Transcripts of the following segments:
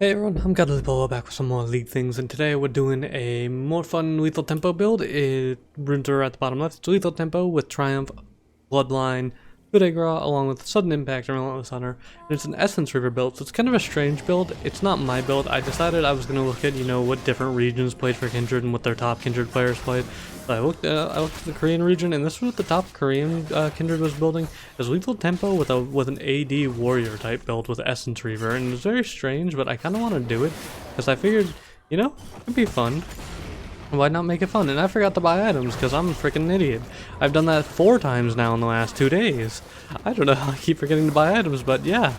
Hey everyone, I'm Polo back with some more League things, and today we're doing a more fun lethal tempo build. Runes are at the bottom left. It's lethal tempo with Triumph, Bloodline, Good Agra, along with Sudden Impact and Relentless Hunter. And it's an Essence Reaver build, so it's kind of a strange build. It's not my build. I decided I was going to look at, what different regions played for Kindred and what their top Kindred players played. So I looked at the Korean region, and this was what the top Korean Kindred was building. Is lethal tempo with an AD warrior type build with Essence Reaver, and it's very strange, but I kind of want to do it because I figured, it'd be fun. Why not make it fun? And I forgot to buy items because I'm a freaking idiot. I've done that 4 times now in the last 2 days. I don't know how I keep forgetting to buy items, but yeah,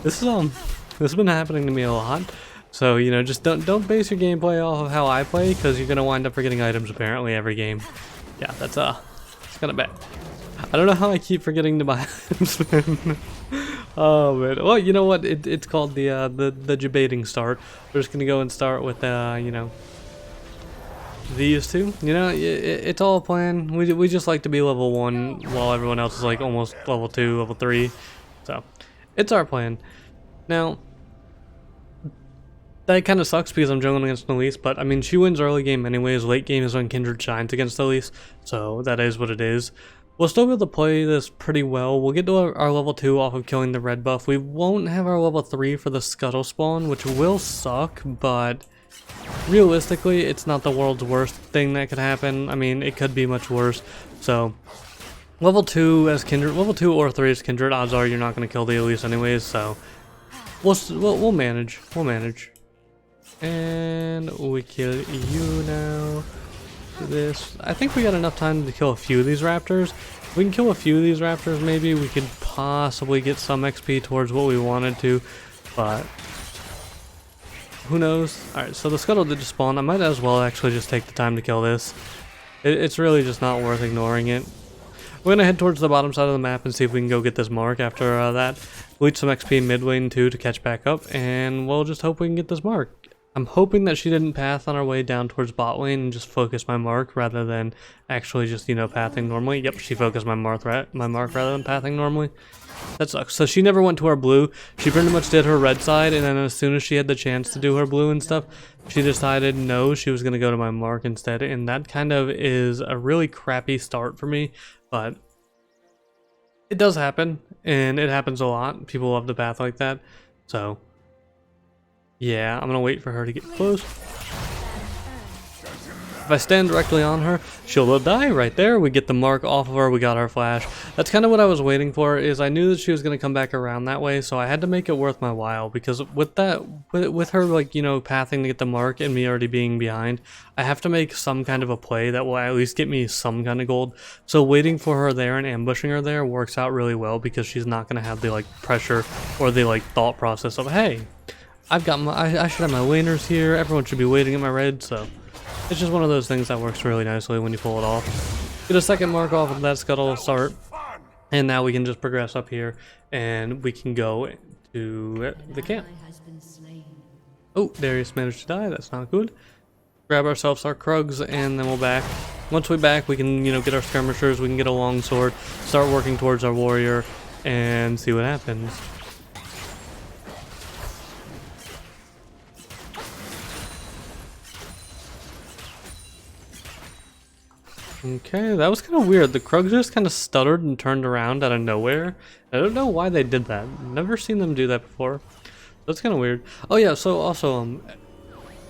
this has been happening to me a lot. So just don't base your gameplay off of how I play, because you're gonna wind up forgetting items apparently every game. Yeah, that's it's kind of bad. I don't know how I keep forgetting to buy items, man. Oh man. Well, you know what? It's called the debating start. We're just gonna go and start with these two. It's all a plan. We just like to be level 1 while everyone else is like almost level 2, level 3. So it's our plan. Now that kind of sucks because I'm jungling against Elise, but I mean, she wins early game anyways. Late game is when Kindred shines against Elise, so that is what it is. We'll still be able to play this pretty well. We'll get to our level 2 off of killing the red buff. We won't have our level 3 for the scuttle spawn, which will suck, but realistically, it's not the world's worst thing that could happen. I mean, it could be much worse. So level 2 as Kindred, level 2 or 3 as Kindred, odds are you're not going to kill the Elise anyways, so we'll manage. We'll manage. And we kill you now. This, I think we got enough time to kill a few of these raptors. If we can kill a few of these raptors, maybe we could possibly get some XP towards what we wanted to, but who knows? Alright, so the scuttle did just spawn. I might as well actually just take the time to kill this. It's really just not worth ignoring it. We're gonna head towards the bottom side of the map and see if we can go get this mark after that. Bleach some XP mid lane too to catch back up, and we'll just hope we can get this mark. I'm hoping that she didn't path on our way down towards bot lane and just focus my mark rather than actually just, pathing normally. Yep, she focused my mark rather than pathing normally. That sucks. So she never went to our blue. She pretty much did her red side, and then as soon as she had the chance to do her blue and stuff, she decided no, she was going to go to my mark instead, and that kind of is a really crappy start for me, but it does happen, and it happens a lot. People love to path like that, so yeah, I'm gonna wait for her to get close. If I stand directly on her, she'll die right there. We get the mark off of her, we got our flash. That's kind of what I was waiting for, is I knew that she was going to come back around that way, so I had to make it worth my while, because with that, with her like, pathing to get the mark and me already being behind, I have to make some kind of a play that will at least get me some kind of gold. So waiting for her there and ambushing her there works out really well, because she's not going to have the like pressure or the like thought process of, hey, I've got I should have my laners here, everyone should be waiting at my red, so it's just one of those things that works really nicely when you pull it off. Get a second mark off of that scuttle start, and now we can just progress up here, and we can go to the camp. Oh, Darius managed to die, that's not good. Grab ourselves our Krugs, and then we'll back. Once we back, we can, get our skirmishers, we can get a long sword, start working towards our warrior, and see what happens. Okay, that was kind of weird. The Krugs just kind of stuttered and turned around out of nowhere. I don't know why they did that. Never seen them do that before. That's kind of weird. Oh yeah, so also,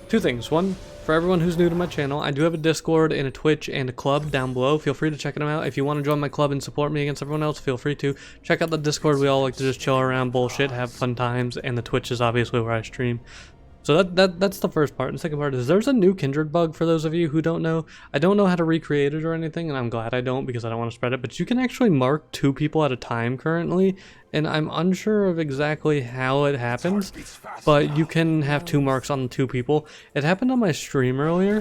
2 things. One, for everyone who's new to my channel, I do have a Discord and a Twitch and a club down below. Feel free to check them out. If you want to join my club and support me against everyone else, feel free to. Check out the Discord. We all like to just chill around, bullshit, have fun times, and the Twitch is obviously where I stream. So that's the first part. And the second part is there's a new Kindred bug for those of you who don't know. I don't know how to recreate it or anything, and I'm glad I don't, because I don't want to spread it. But you can actually mark 2 people at a time currently, and I'm unsure of exactly how it happens, but you can have 2 marks on 2 people. It happened on my stream earlier,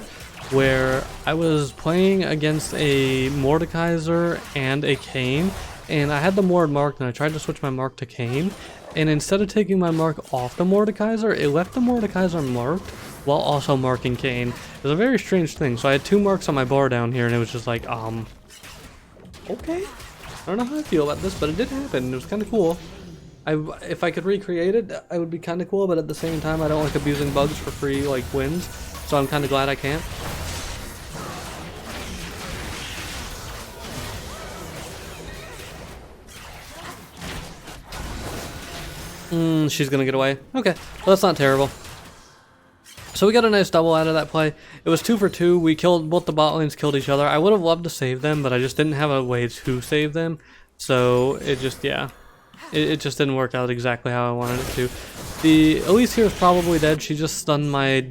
where I was playing against a Mordekaiser and a Kayn, and I had the Mord marked, and I tried to switch my mark to Kayn. And instead of taking my mark off the Mordekaiser, it left the Mordekaiser marked while also marking Kayn. It was a very strange thing. So I had 2 marks on my bar down here, and it was just like, okay. I don't know how I feel about this, but it did happen. It was kind of cool. If I could recreate it, I would be kind of cool, but at the same time, I don't like abusing bugs for free, like, wins. So I'm kind of glad I can't. She's gonna get away. Okay, well, that's not terrible. So we got a nice double out of that play. It was 2 for 2. We killed, both the bot lanes killed each other. I would have loved to save them, but I just didn't have a way to save them. So it just, yeah. It just didn't work out exactly how I wanted it to. The Elise here is probably dead. She just stunned my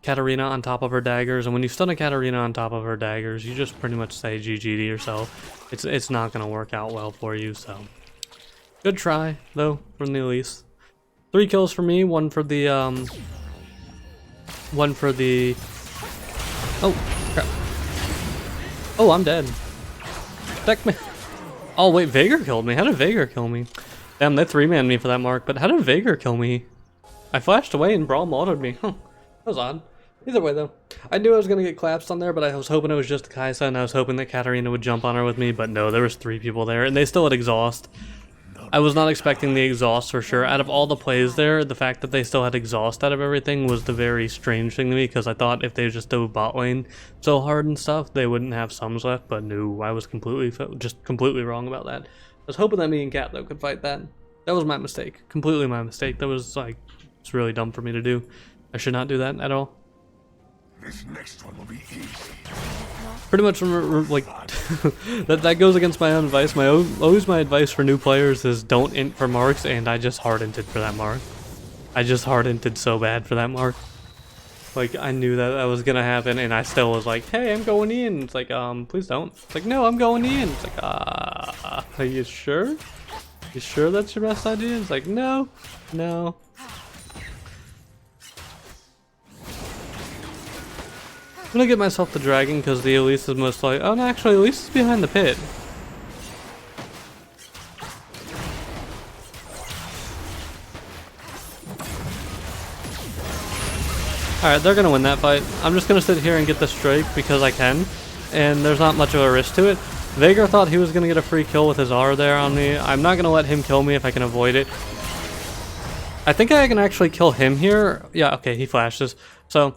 Katarina on top of her daggers. And when you stun a Katarina on top of her daggers, you just pretty much say GG to yourself. It's not going to work out well for you, so. Good try, though, from the Elise. 3 kills for me, one for the, oh, crap. Oh, I'm dead. Protect me. Oh, wait, Veigar killed me. How did Veigar kill me? Damn, they 3-manned me for that mark, but how did Veigar kill me? I flashed away and Brawl modded me. Huh, that was odd. Either way, though. I knew I was going to get collapsed on there, but I was hoping it was just Kaisa, and I was hoping that Katarina would jump on her with me, but no, there was 3 people there, and they still had exhaust. I was not expecting the exhaust for sure. Out of all the plays there, the fact that they still had exhaust out of everything was the very strange thing to me, because I thought if they just dove bot lane so hard and stuff, they wouldn't have sums left, but no, I was completely wrong about that. I was hoping that me and Cat, though, could fight that. That was my mistake. Completely my mistake. That was, like, it's really dumb for me to do. I should not do that at all. This next one will be easy. Pretty much, like, that goes against my own advice. Always my advice for new players is don't int for marks, and I just hard inted for that mark. I just hard inted so bad for that mark. Like, I knew that was gonna happen, and I still was like, hey, I'm going in. It's like, please don't. It's like, no, I'm going in. It's like, are you sure? You sure that's your best idea? It's like, no, no. I'm gonna get myself the dragon because the Elise is most likely. Oh no, actually, Elise is behind the pit. Alright, they're gonna win that fight. I'm just gonna sit here and get this Drake because I can, and there's not much of a risk to it. Veigar thought he was gonna get a free kill with his R there on me. I'm not gonna let him kill me if I can avoid it. I think I can actually kill him here. Yeah, okay, he flashes. So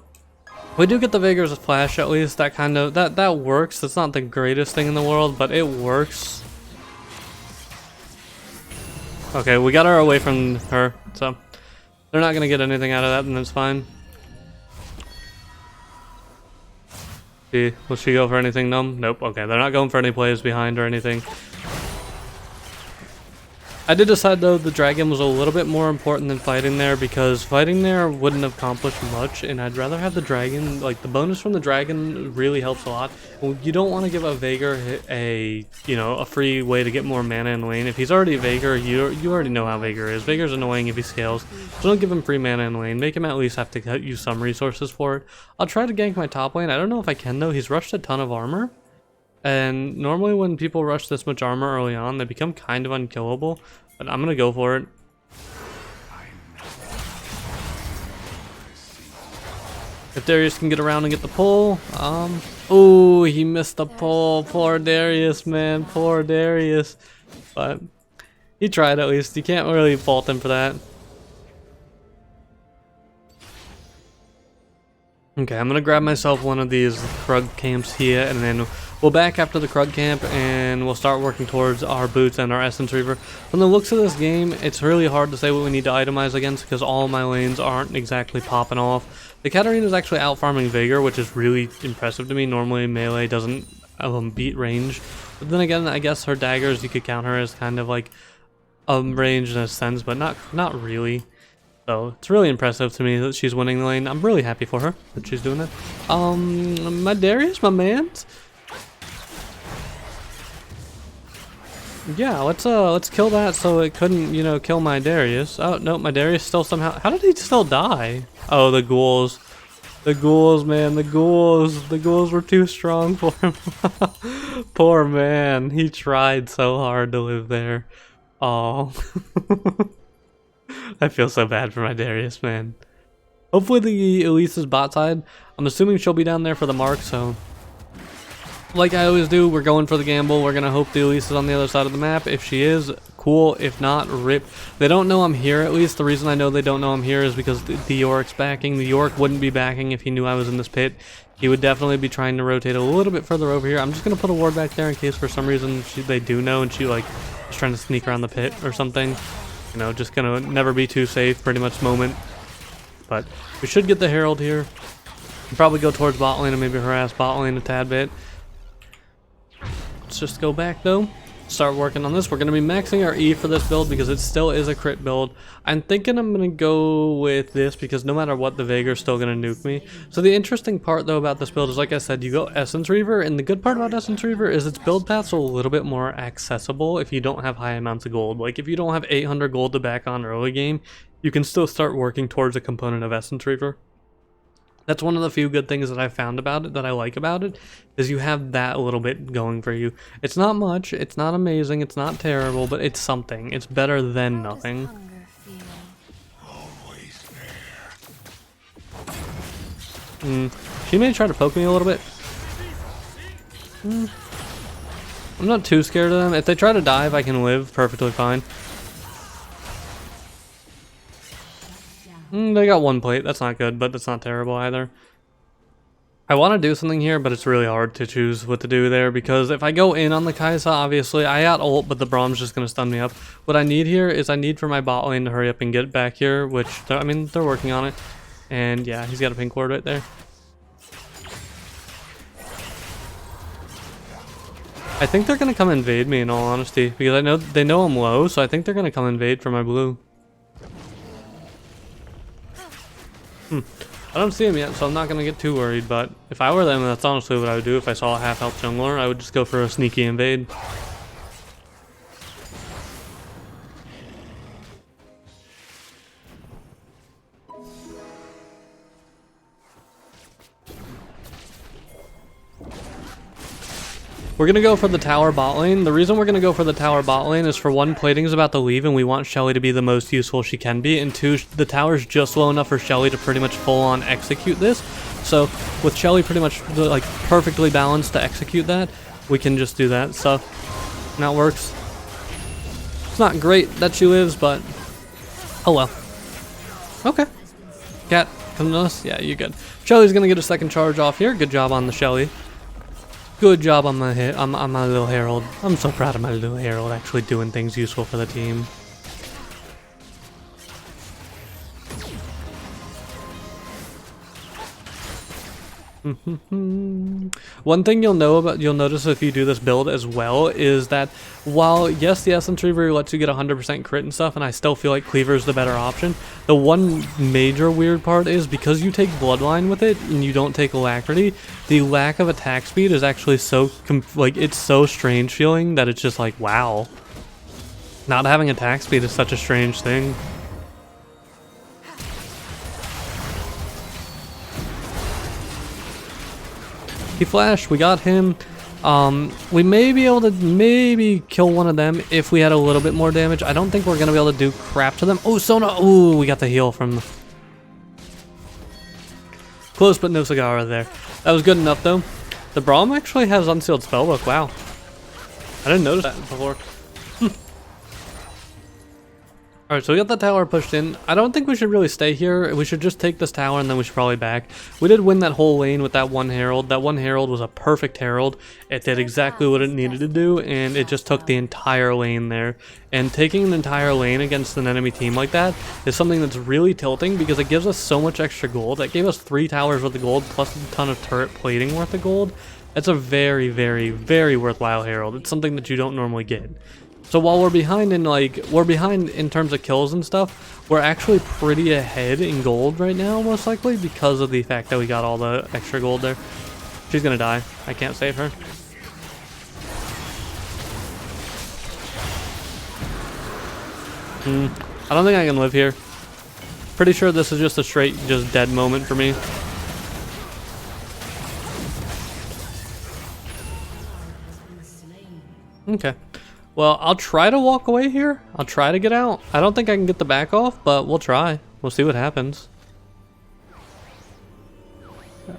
we do get the Veigar's flash at least. That kind of that works. That's not the greatest thing in the world, but it works. Okay, we got her away from her, so they're not gonna get anything out of that, and that's fine. See, will she go for anything numb? Nope. Okay, they're not going for any plays behind or anything. I did decide though the dragon was a little bit more important than fighting there, because fighting there wouldn't have accomplished much, and I'd rather have the dragon. Like, the bonus from the dragon really helps a lot. You don't want to give a Veigar a free way to get more mana in lane. If he's already a Veigar, you already know how Veigar is. Veigar's annoying if he scales, so don't give him free mana in lane. Make him at least have to use some resources for it. I'll try to gank my top lane. I don't know if I can though. He's rushed a ton of armor. And normally when people rush this much armor early on, they become kind of unkillable. But I'm gonna go for it. If Darius can get around and get the pull. Oh, he missed the pull. Poor Darius, man. Poor Darius. But he tried at least. You can't really fault him for that. Okay, I'm gonna grab myself one of these Krug camps here, and then we'll back after the Krug camp, and we'll start working towards our boots and our Essence Reaver. From the looks of this game, it's really hard to say what we need to itemize against, because all my lanes aren't exactly popping off. The Katarina is actually out farming Veigar, which is really impressive to me. Normally melee doesn't beat range, but then again, I guess her daggers, you could count her as kind of like range in a sense, but not really. So it's really impressive to me that she's winning the lane. I'm really happy for her that she's doing that. My Darius, my mans. Yeah, let's kill that so it couldn't, kill my Darius. Oh no, my Darius still somehow. How did he still die? Oh, the ghouls. The ghouls, man, the ghouls. The ghouls were too strong for him. Poor man. He tried so hard to live there. Oh. I feel so bad for my Darius, man. Hopefully the Elise is bot side. I'm assuming she'll be down there for the mark, so like I always do, we're going for the gamble. We're going to hope the Elise is on the other side of the map. If she is, cool. If not, rip. They don't know I'm here, at least. The reason I know they don't know I'm here is because the Yorick's backing. The Yorick wouldn't be backing if he knew I was in this pit. He would definitely be trying to rotate a little bit further over here. I'm just going to put a ward back there in case for some reason they do know and she like is trying to sneak around the pit or something. You know, just going to never be too safe pretty much moment. But we should get the Herald here. Probably go towards bot lane and maybe harass bot lane a tad bit. Let's just go back though. Start working on this. We're going to be maxing our E for this build because it still is a crit build. I'm thinking I'm going to go with this because no matter what, the Veigar's still going to nuke me. So the interesting part though about this build is, like I said, you go Essence Reaver, and the good part about Essence Reaver is its build paths are a little bit more accessible if you don't have high amounts of gold. Like if you don't have 800 gold to back on early game, you can still start working towards a component of Essence Reaver. That's one of the few good things that I found about it, that I like about it, is you have that a little bit going for you. It's not much, it's not amazing, it's not terrible, but it's something. It's better than nothing. She may try to poke me a little bit. I'm not too scared of them. If they try to dive, I can live perfectly fine. They got one plate. That's not good, but that's not terrible either. I want to do something here, but it's really hard to choose what to do there because if I go in on the Kai'Sa, obviously I got ult, but the Braum's just going to stun me up. What I need here is I need for my bot lane to hurry up and get back here, which, I mean, they're working on it. And yeah, he's got a pink ward right there. I think they're going to come invade me in all honesty because I know they know I'm low, so I think they're going to come invade for my blue. I don't see him yet, so I'm not going to get too worried, but if I were them, that's honestly what I would do. If I saw a half-health jungler, I would just go for a sneaky invade. We're going to go for the tower bot lane. The reason we're going to go for the tower bot lane is, for one, plating's about to leave and we want Shelly to be the most useful she can be, and two, the tower's just low enough for Shelly to pretty much full on execute this. So with Shelly pretty much like perfectly balanced to execute that, we can just do that. So that works. It's not great that she lives, but oh well. Okay. Cat, come to us. Yeah, you're good. Shelly's going to get a second charge off here. Good job on the Shelly. Good job on my on my little Herald. I'm so proud of my little Herald actually doing things useful for the team. One thing you'll notice if you do this build as well is that while yes, the Essence Reaver lets you get 100% crit and stuff, and I still feel like Cleaver is the better option, the one major weird part is because you take Bloodline with it and you don't take Alacrity, the lack of attack speed is actually so it's so strange feeling that it's just like, wow, not having attack speed is such a strange thing. He flashed, we got him. We may be able to kill one of them if we had a little bit more damage. I don't think we're gonna be able to do crap to them. Oh, Sona! Ooh, we got the heal from the... Close, but no cigar there. That was good enough though. The Braum actually has unsealed spellbook. Wow, I didn't notice that before. Alright, so we got the tower pushed in. I don't think we should really stay here. We should just take this tower and then we should probably back. We did win that whole lane with that one Herald. That one Herald was a perfect Herald. It did exactly what it needed to do, and it just took the entire lane there. And taking an entire lane against an enemy team like that is something that's really tilting because it gives us so much extra gold. It gave us 3 towers worth of gold plus a ton of turret plating worth of gold. It's a very, very, very worthwhile Herald. It's something that you don't normally get. So while we're behind in terms of kills and stuff, we're actually pretty ahead in gold right now, most likely, because of the fact that we got all the extra gold there. She's gonna die. I can't save her. I don't think I can live here. Pretty sure this is just a straight, just dead moment for me. Okay. Well, I'll try to walk away here. I'll try to get out. I don't think I can get the back off, but we'll try. We'll see what happens.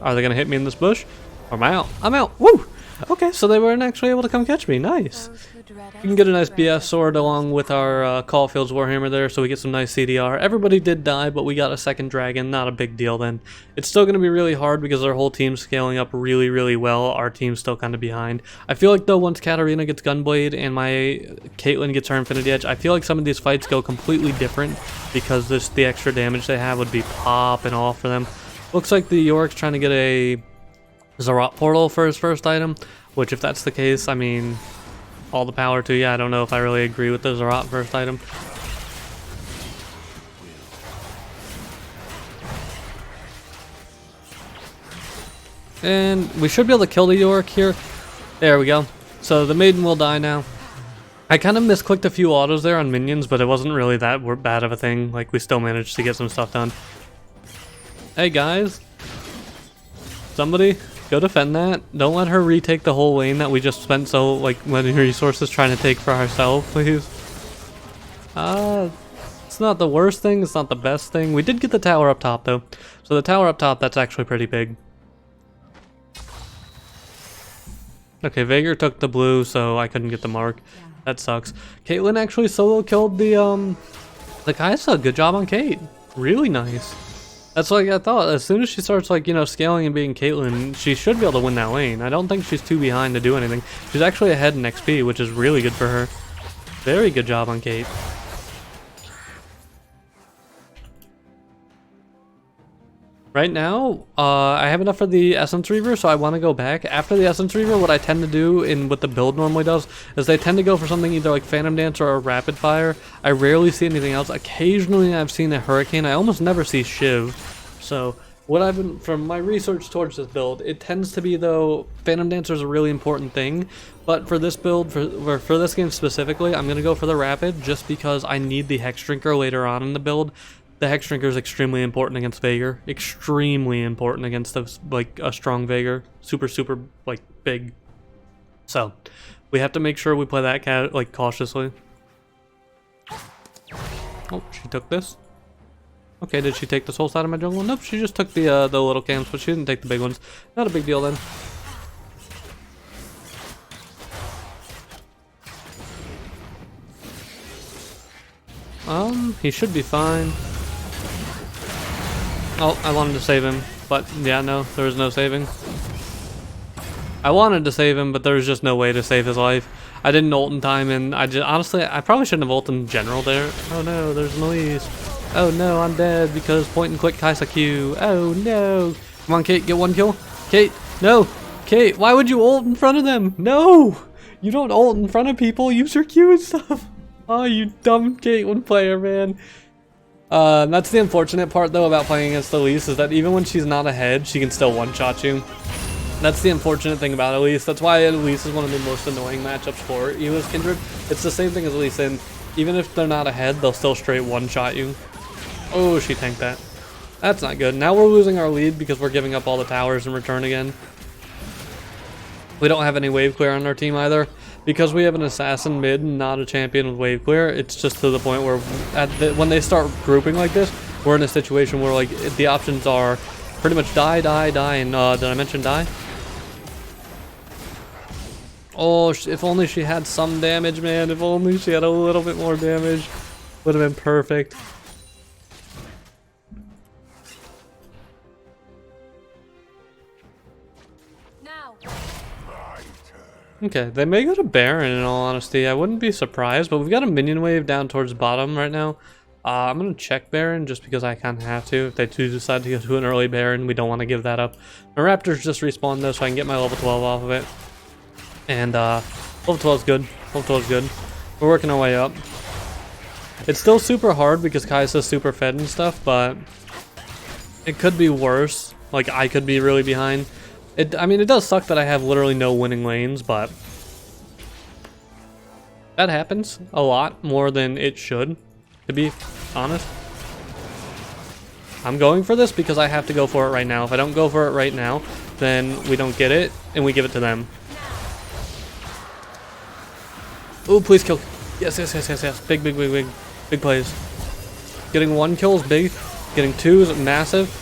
Are they going to hit me in this bush? Or am I out? I'm out. Woo! Okay, so they weren't actually able to come catch me. Nice. We can get a nice BS sword along with our Caulfield's Warhammer there, so we get some nice CDR. Everybody did die, but we got a second dragon. Not a big deal then. It's still going to be really hard because our whole team's scaling up really, really well. Our team's still kind of behind. I feel like though once Katarina gets Gunblade and my Caitlyn gets her Infinity Edge, I feel like some of these fights go completely different because the extra damage they have would be popping off for them. Looks like the York's trying to get a Zerat portal for his first item, which if that's the case, I mean, all the power to you. I don't know if I really agree with the Zerat first item. And we should be able to kill the York here. There we go. So the Maiden will die now. I kind of misclicked a few autos there on minions, but it wasn't really that bad of a thing. Like, we still managed to get some stuff done. Hey guys, somebody go defend that. Don't let her retake the whole lane that we just spent so many resources trying to take for ourselves, please. It's not the worst thing, it's not the best thing. We did get the tower up top though. So the tower up top, that's actually pretty big. Okay, Veigar took the blue, so I couldn't get the mark. That sucks. Caitlyn actually solo killed the Kai'Sa. Good job on Kate. Really nice. That's like I thought. As soon as she starts, like, you know, scaling and being Caitlyn, she should be able to win that lane. I don't think she's too behind to do anything. She's actually ahead in XP, which is really good for her. Very good job on Kate. Right now, I have enough for the Essence Reaver, so I want to go back. After the Essence Reaver, what I tend to do, in what the build normally does, is they tend to go for something either like Phantom Dance or a Rapid Fire. I rarely see anything else. Occasionally I've seen a Hurricane. I almost never see Shiv. So what I've been, from my research towards this build, it tends to be, though, Phantom Dancer is a really important thing. But for this build, for this game specifically, I'm going to go for the Rapid, just because I need the Hex Drinker later on in the build. The Hex Drinker is extremely important against Veigar. Extremely important against a strong Veigar. Super, super, big. So, we have to make sure we play that cautiously. Oh, she took this. Okay, did she take this whole side of my jungle? Nope, she just took the little cans, but she didn't take the big ones. Not a big deal then. He should be fine. Oh, I wanted to save him, but yeah, no, there was no saving. I wanted to save him, but there was just no way to save his life. I didn't ult in time, and honestly, I probably shouldn't have ulted in general there. Oh no, there's Louise. Oh no, I'm dead because point and click Kai'Sa Q. Oh no. Come on, Kate, get one kill. Kate, no. Kate, why would you ult in front of them? No! You don't ult in front of people, use your Q and stuff. Oh, you dumb Caitlyn player, man. That's the unfortunate part, though, about playing against Elise, is that even when she's not ahead, she can still one-shot you. That's the unfortunate thing about Elise. That's why Elise is one of the most annoying matchups for you as Kindred. It's the same thing as Elise, and even if they're not ahead, they'll still straight one-shot you. Oh, she tanked that. That's not good. Now we're losing our lead because we're giving up all the towers in return again. We don't have any wave clear on our team either. Because we have an assassin mid and not a champion with wave clear, it's just to the point where when they start grouping like this, we're in a situation where, like, the options are pretty much die, die, die, and did I mention die? Oh, if only she had some damage, man. If only she had a little bit more damage, would have been perfect. Okay, they may go to Baron in all honesty. I wouldn't be surprised, but we've got a minion wave down towards bottom right now. I'm going to check Baron just because I kind of have to. If they do decide to go to an early Baron, we don't want to give that up. My Raptors just respawned though, so I can get my level 12 off of it. And level 12 is good. Level 12 is good. We're working our way up. It's still super hard because Kai'Sa's super fed and stuff, but it could be worse. Like, I could be really behind. I mean, it does suck that I have literally no winning lanes, but that happens a lot more than it should, to be honest. I'm going for this because I have to go for it right now. If I don't go for it right now, then we don't get it, and we give it to them. Oh, please kill. Yes, yes, yes, yes, yes. Big, big, big, big. Big plays. Getting one kill is big. Getting two is massive.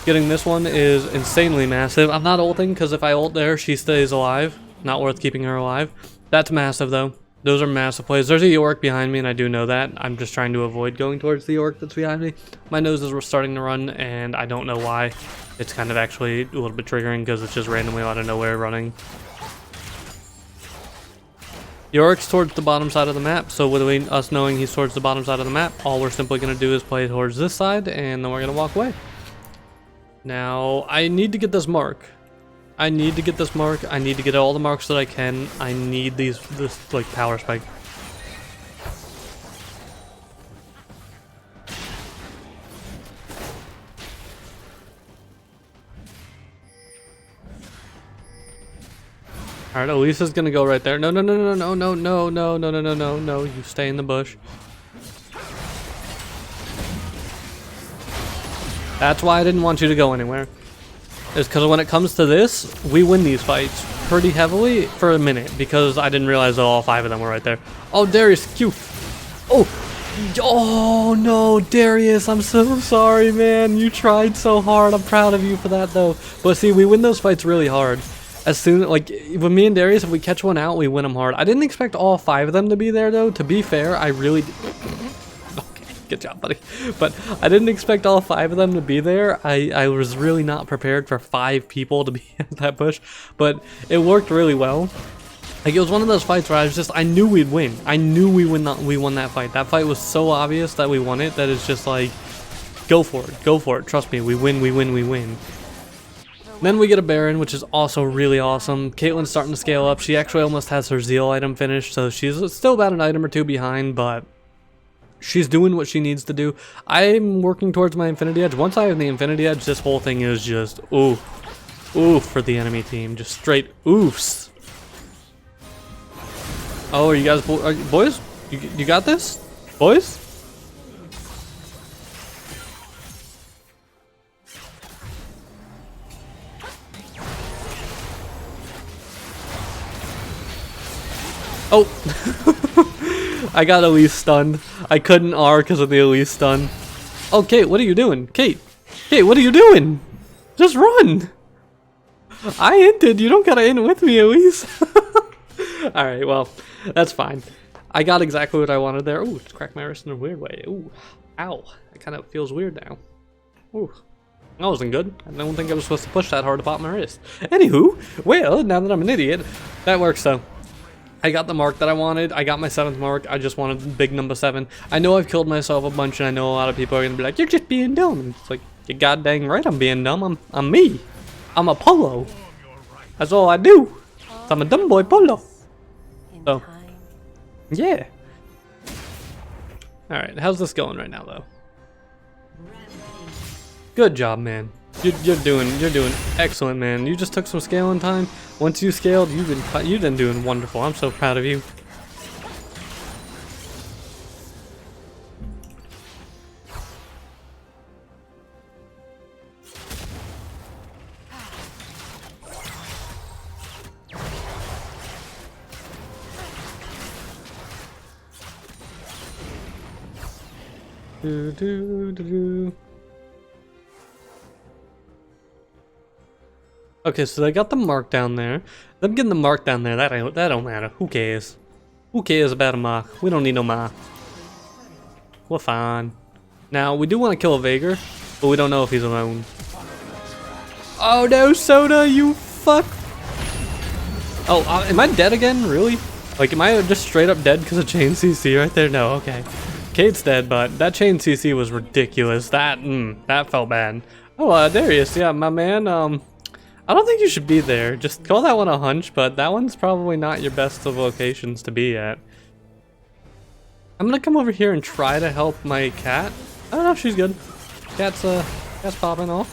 Getting this one is insanely massive. I'm not ulting because if I ult there, she stays alive. Not worth keeping her alive. That's massive though. Those are massive plays. There's a York behind me and I do know that. I'm just trying to avoid going towards the York that's behind me. My noses were starting to run and I don't know why. It's kind of actually a little bit triggering because it's just randomly out of nowhere running. York's towards the bottom side of the map, so with us knowing he's towards the bottom side of the map, all we're simply going to do is play towards this side and then we're going to walk away. Now, I need to get this mark. I need to get this mark. I need to get all the marks that I can. I need this like power spike. Alright, Elisa's gonna go right there. No, no, no, no, no, no, no, no, no, no, no, no, no. You stay in the bush. That's why I didn't want you to go anywhere. It's because when it comes to this, we win these fights pretty heavily for a minute because I didn't realize that all 5 of them were right there. Oh, Darius, Q. Oh no, Darius, I'm so sorry, man. You tried so hard. I'm proud of you for that, though. But see, we win those fights really hard. As soon, like, with me and Darius, if we catch one out, we win them hard. I didn't expect all 5 of them to be there, though. To be fair, I really did. Okay, good job, buddy. But I didn't expect all 5 of them to be there. I was really not prepared for 5 people to be at that push. But it worked really well. Like, it was one of those fights where I knew we'd win. I knew we won that fight. That fight was so obvious that we won it that it's just like, go for it, go for it. Trust me, we win, we win, we win. Then we get a Baron, which is also really awesome. Caitlyn's starting to scale up. She actually almost has her Zeal item finished, so she's still about an item or 2 behind, but she's doing what she needs to do. I'm working towards my Infinity Edge. Once I have the Infinity Edge, this whole thing is just oof. Oof for the enemy team. Just straight oofs. Oh, are you guys boys? You got this? Boys? Oh, I got Elise stunned. I couldn't R because of the Elise stun. Oh, Kate, what are you doing? Kate, what are you doing? Just run. I hinted. You don't gotta end with me, Elise. Alright, well, that's fine. I got exactly what I wanted there. Ooh, it's cracked my wrist in a weird way. Ooh, ow. That kind of feels weird now. Ooh. That wasn't good. I don't think I was supposed to push that hard to pop my wrist. Anywho, well, now that I'm an idiot, that works though. I got the mark that I wanted. I got my 7th mark. I just wanted big number 7. I know I've killed myself a bunch, and I know a lot of people are gonna be like, "You're just being dumb." And it's like, you're goddamn right, I'm being dumb. I'm me. I'm a Polo. That's all I do. I'm a dumb boy Polo. So, yeah. All right, how's this going right now, though? Good job, man. You're doing excellent, man. You just took some scaling time. Once you scaled, you've been doing wonderful. I'm so proud of you. Do do do do. Okay, so they got the mark down there. Them getting the mark down there, that don't matter. Who cares? Who cares about a mark? We don't need no mark. We're fine. Now, we do want to kill a Vager, but we don't know if he's alone. Oh no, Soda, you fuck! Oh, am I dead again? Really? Like, am I just straight up dead because of chain CC right there? No, okay. Kate's dead, but that chain CC was ridiculous. That felt bad. Oh, Darius, yeah, my man, I don't think you should be there. Just call that one a hunch, but that one's probably not your best of locations to be at. I'm gonna come over here and try to help my cat. Oh no, she's good. Cat's popping off.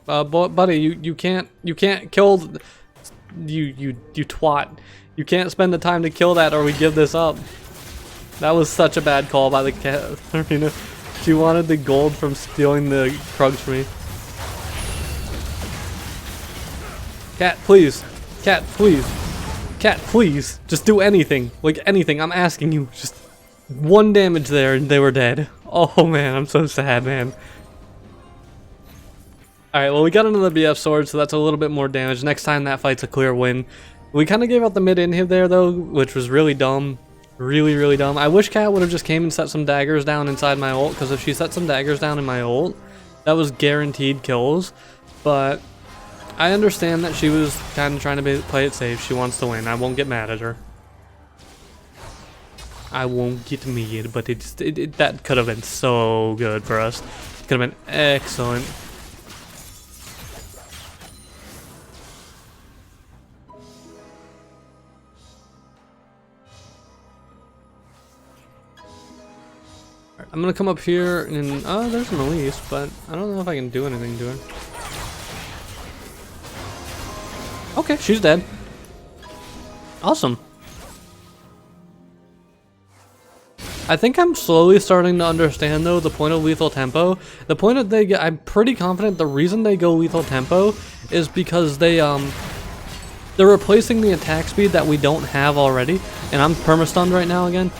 Buddy, you can't kill you twat. You can't spend the time to kill that or we give this up. That was such a bad call by the cat arena. She wanted the gold from stealing the Krugs from me. Cat, please. Cat, please. Cat, please. Just do anything. Like anything. I'm asking you. Just 1 damage there and they were dead. Oh man, I'm so sad, man. Alright, well we got another BF sword, so that's a little bit more damage. Next time that fight's a clear win. We kind of gave out the mid inhib there though, which was really dumb. Really dumb. I wish Kat would have just came and set some daggers down inside my ult, because if she set some daggers down in my ult, that was guaranteed kills. But I understand that she was kind of trying to play it safe. She wants to win. I won't get mad at her. I won't get mad, but that could have been so good for us. Could have been excellent. I'm gonna come up here and oh, there's an Elise, but I don't know if I can do anything to her. Okay, she's dead. Awesome. I think I'm slowly starting to understand though the point of lethal tempo. The point that they get, I'm pretty confident the reason they go lethal tempo is because they're replacing the attack speed that we don't have already. And I'm perma-stunned right now again.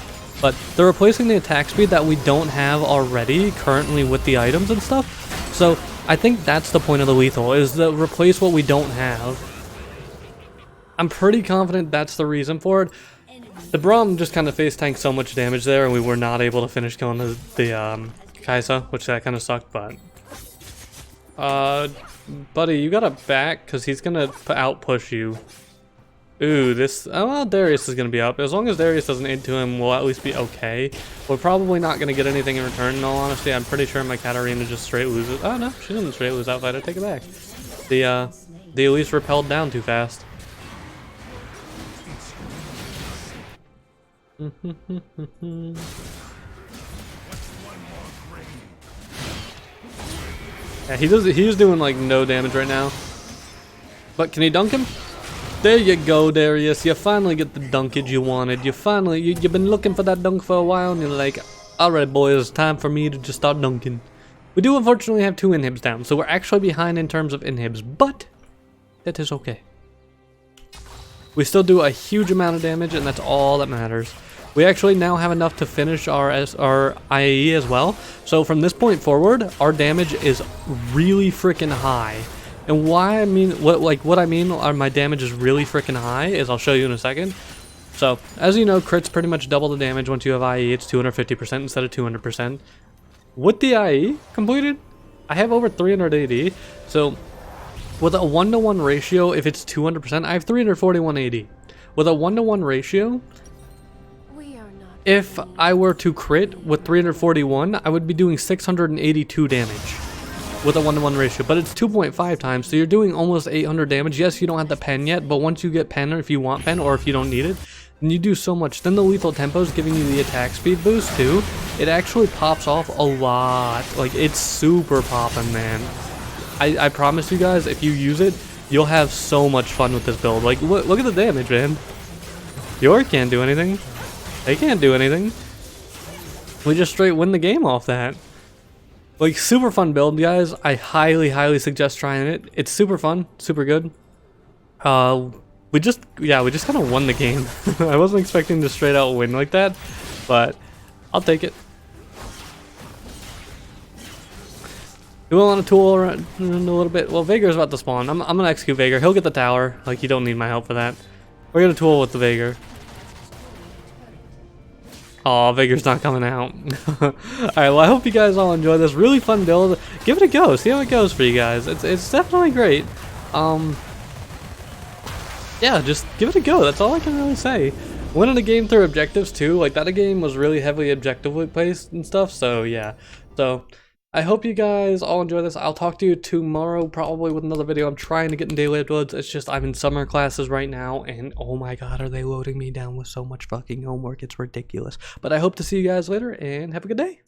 But they're replacing the attack speed that we don't have already currently with the items and stuff. So I think that's the point of the lethal, is to replace what we don't have. I'm pretty confident that's the reason for it. The Braum just kind of face tanked so much damage there, and we were not able to finish killing the Kaisa, which that kind of sucked, but... buddy, you gotta back, because he's gonna out-push you. Ooh, this... Oh, well, Darius is gonna be up. As long as Darius doesn't aid to him, we'll at least be okay. We're probably not gonna get anything in return, in all honesty. I'm pretty sure my Katarina just straight loses... Oh, no, she didn't straight lose outfight. I take it back. The Elise repelled down too fast. Yeah, he's doing like no damage right now. But can he dunk him? There you go, Darius. You finally get the dunkage you wanted. You've been looking for that dunk for a while, and you're like, alright boys, it's time for me to just start dunking. We do unfortunately have 2 inhibs down, so we're actually behind in terms of inhibs, but that is okay. We still do a huge amount of damage, and that's all that matters. We actually now have enough to finish our IAE as well. So from this point forward, our damage is really freaking high. And why I mean what I mean are my damage is really freaking high is I'll show you in a second. So as you know, crits pretty much double the damage once you have IE. It's 250% instead of 200%. With the IE completed, I have over 300 AD. So with a 1-to-1 ratio, if it's 200%, I have 341 AD. With a 1-to-1 ratio, if I were to crit with 341, I would be doing 682 damage with a 1-to-1 ratio, but it's 2.5 times, so you're doing almost 800 damage. Yes, you don't have the pen yet, but once you get pen, or if you want pen, or if you don't need it, then you do so much. Then the lethal tempo is giving you the attack speed boost too. It actually pops off a lot. Like, it's super popping, man. I promise you guys, if you use it, you'll have so much fun with this build. Like, look at the damage, man. York can't do anything. They can't do anything. We just straight win the game off that. Like, super fun build, guys. I highly suggest trying it. It's super fun, super good. We just kind of won the game. I wasn't expecting to straight out win like that, but I'll take it. We will on a tool around in a little bit. Well, Vaegir's about to spawn. I'm gonna execute Vaegir. He'll get the tower. Like, you don't need my help for that. We're gonna tool with the Vaegir. Aw, Vaegir's not coming out. Alright, well, I hope you guys all enjoy this really fun build. Give it a go. See how it goes for you guys. It's definitely great. Yeah, just give it a go. That's all I can really say. Winning a game through objectives too. Like, that game was really heavily objectively placed and stuff. So yeah. So I hope you guys all enjoy this. I'll talk to you tomorrow probably with another video. I'm trying to get in daily uploads. It's just I'm in summer classes right now, and oh my god, are they loading me down with so much fucking homework. It's ridiculous. But I hope to see you guys later, and have a good day.